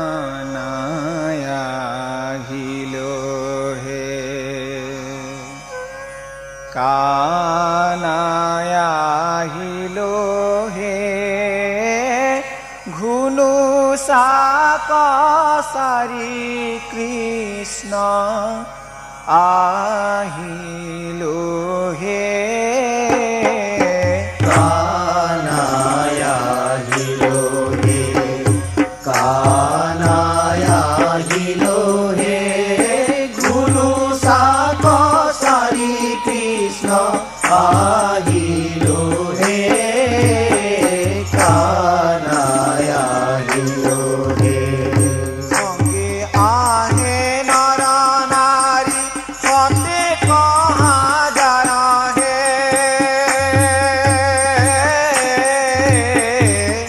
কানায় আহিল হে, কানায় আহিল হে, ঘুনু সাকসারি কৃষ্ণ আহিল হে, কানায় আহিল হে, কানায় আহিল হে, ঘুনু সাকসারি কৃষ্ণ আহিল হে, কানায় আহিল হে। সঙ্গে আহে নর নারী কতে কহাজার হে,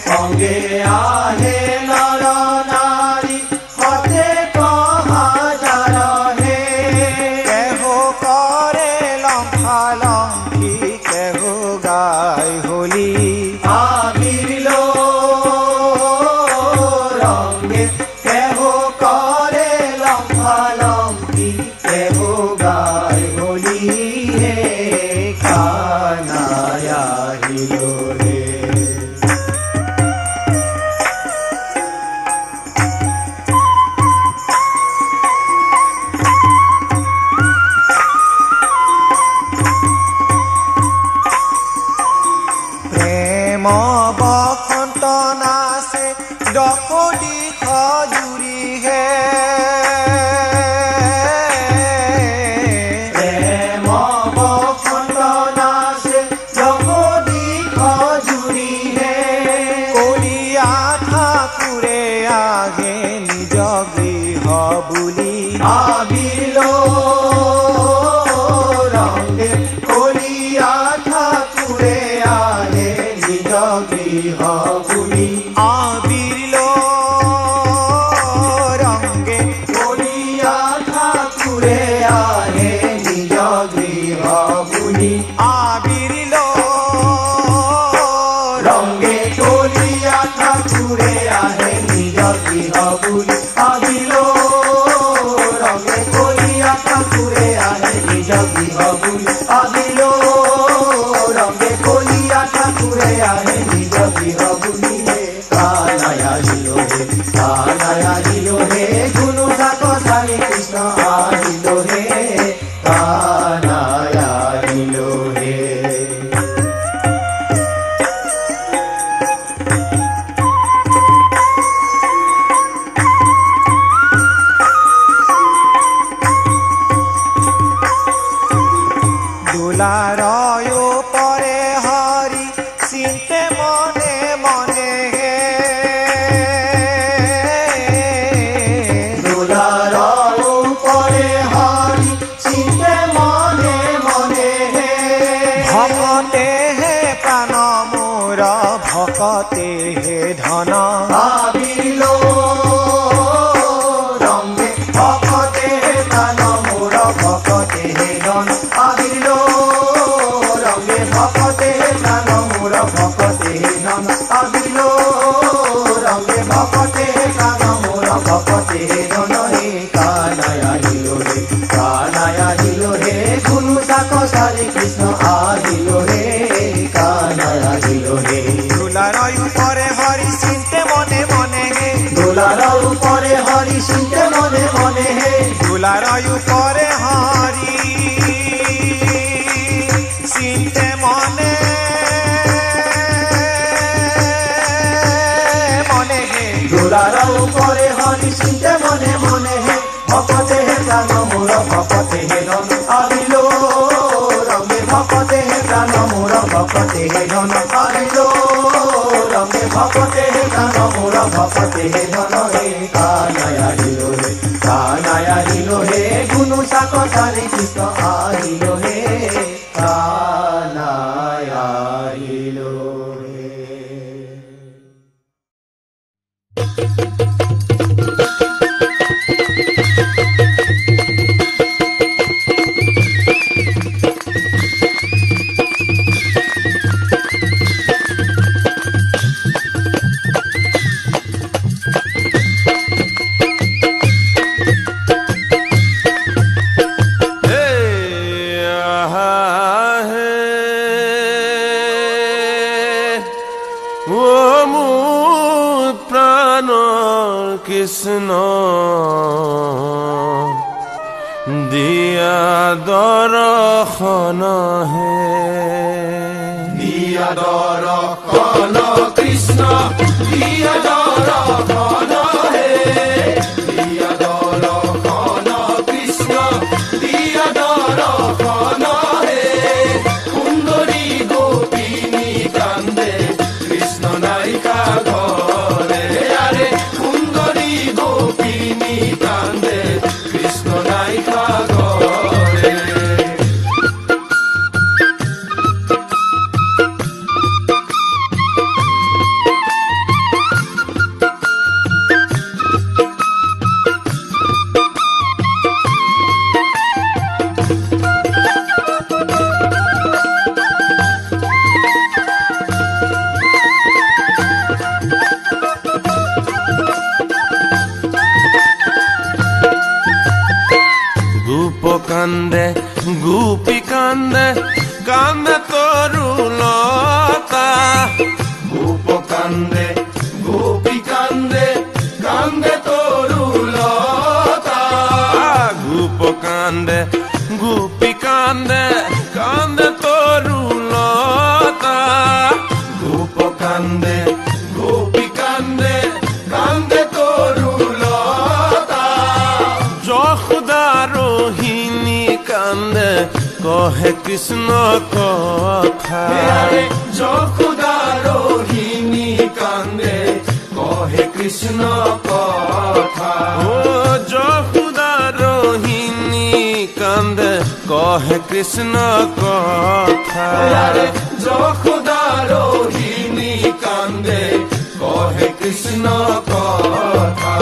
সঙ্গে আহে নর নারী হতে কহাজার হে, কেহ করে লম্ফালম্ফি, কেহ গায় হোলি, আবির রঙ্গে কেহ করে লম্ফালম্ফি, কেহ গায় হোলি হে, কানায় আহিল হে। প্রেম বসন্ত নাচে দশদি খজুরি হে, প্রেম বসন্ত নাচে জগদি খজুরি হে, কলিয়া ঠাকুরে আগে নিজ গৃহ বুলি, আবির রঙ্গে কলিয়া ঠাকুরে আহে নিজ গৃহ বুলি, আবির রঙ্গে কলিয়া ঠাকুরে আহে নিজ গৃহ বুলি, আবির রঙ্গে কলিয়া ঠাকুরে আহে নিজ গৃহ বুলি, আবির রঙ্গে কলিয়া ঠাকুরে আহে নিজ গৃহ বুলি, আবির রঙ্গে কলিয়া ঠাকুরে আহে নিজ গৃহ বুলি হে, কানায় আহিল হে, কানায় আহিল হে, ঘুনু সাকসারি কৃষ্ণ আহিল হে, কানায় আহিল হে। দুলারয় পরে হরি চিন্তে মনে মনে হে, দুলার উপরে হরি চিন্তে মনে মনে হে, ভকতে হে প্রাণ মোর, ভকতে হে ধন, আবির রঙ্গে ভকতে প্রাণ মোর, ভকতে ধন, আবির রঙ্গে ভকতে প্রাণ মোর, ভকতে ধন, আবির রঙ্গে ভকতে প্রাণ মোর, ভকতে ধন হে, কানায় আহিল হে, কানায় আহিল হে, ঘুনু সাকসারি কৃষ্ণ আহিল হে, কানায় আহিল হে। দুলারয় পরে হরি চিন্তে মনে মনে হে, দোলার উপরে হরি চিন্তে মনে মনে হে, দুলারয় পরে হরি চিন্তে মনে মনে হে, দোলার উপরে হরি চিন্তে মনে মনে হে, ভকতে হে প্রাণ মোর, ভকতে হে ধন, আবিল রঙ্গে ভকতে হে প্রাণ মোর, ভকতে হে ধন, আবিল রঙ্গে ভকতে হে প্রাণ মোর, ভকতে হে ধন হে, কানায় আহিল হে, কানায় আহিল হে, ঘুনু সাকসারি কৃষ্ণ আহিল হে, কানায় আহিল হে। কৃষ্ণ দিয়া দৰ্শন হে দিয়া দৰ্শন কৃষ্ণ দিয়া দৰ্শন হে দিয়া দৰ্শন কৃষ্ণ দিয়া দৰ্শন হে সুন্দৰী গোপিনী কান্দে কৃষ্ণ নাইকা ঘৰে আৰে সুন্দৰী গোপিনী কান্দে কৃষ্ণ নাইকা ঘৰে কান্দে গোপী কান্দে কান্দে তৰুলতা গোপ কান্দে গোপী কান্দে কান্দে তৰুলতা গোপ কান্দে গোপী কান্দে কান্দে তৰুলতা গোপ কান্দে গোপী কান্দে কান্দে তৰুলতা যশোদা রোহিণী কান্দে কহে কৃষ্ণ কথা যশোদা রোহিণী কান্দে কহে কৃষ্ণ কথা ও যশোদা রোহিণী কান্দে কহে কৃষ্ণ কথা যশোদা রোহিণী কান্দে কহে কৃষ্ণ কথা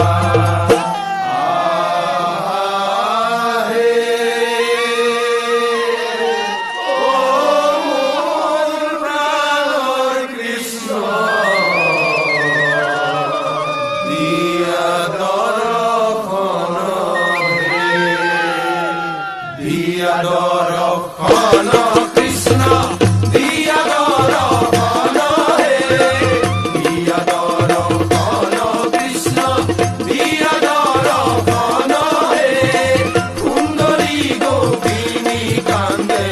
দিয়া দৰ্শন কৃষ্ণ দিয়া দৰ্শন হে দিয়া দৰ্শন কৃষ্ণ দিয়া দৰ্শন হে সুন্দৰী গোপিনী কান্দে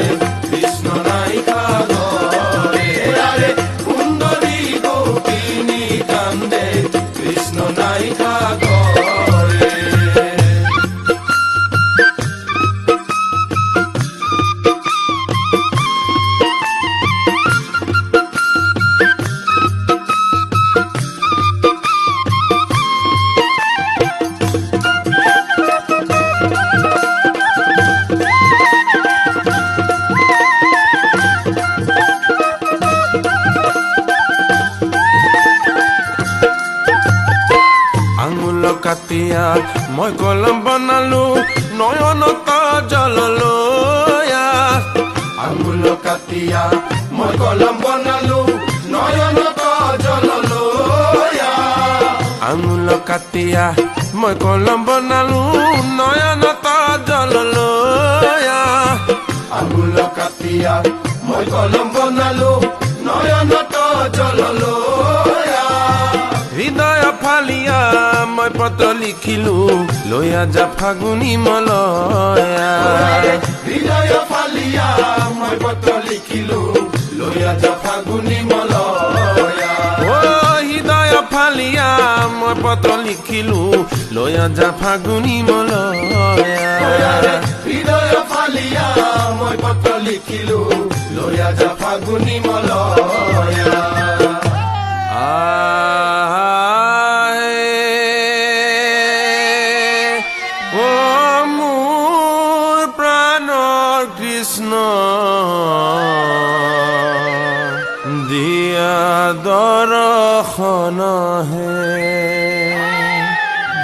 কৃষ্ণ নাইকা ঘৰে আৰে সুন্দৰী গোপিনী কান্দে কৃষ্ণ নাইকা ঘৰে আঙুল কাটিয়া মই কলম বনালো নয়নত জল লয়া আঙুল কাটিয়া মই কলম বনালো নয়নত জল লয়া আঙুল কাটিয়া মই কলম বনালো নয়নত জল লয়া আঙুল কাটিয়া মই কলম বনালো নয়নত জল লয়া হৃদয় ফালিয়া মই পত্ৰ লিখিলো লয়া যা ফাগুনী মলয়া হৃদয় ফালিয়া মই পত্ৰ লিখিলো লয়া যা ফাগুনী মলয়া ও হৃদয় ফালিয়া মই পত্ৰ লিখিলো লয়া যা ফাগুনী মলয়া হৃদয় ফালিয়া মই পত্ৰ লিখিলো লয়া যা ফাগুনী মলয়া ও মোৰ প্ৰাণৰ কৃষ্ণ দিয়া দৰ্শন হে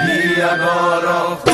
দিয়া দৰ্শন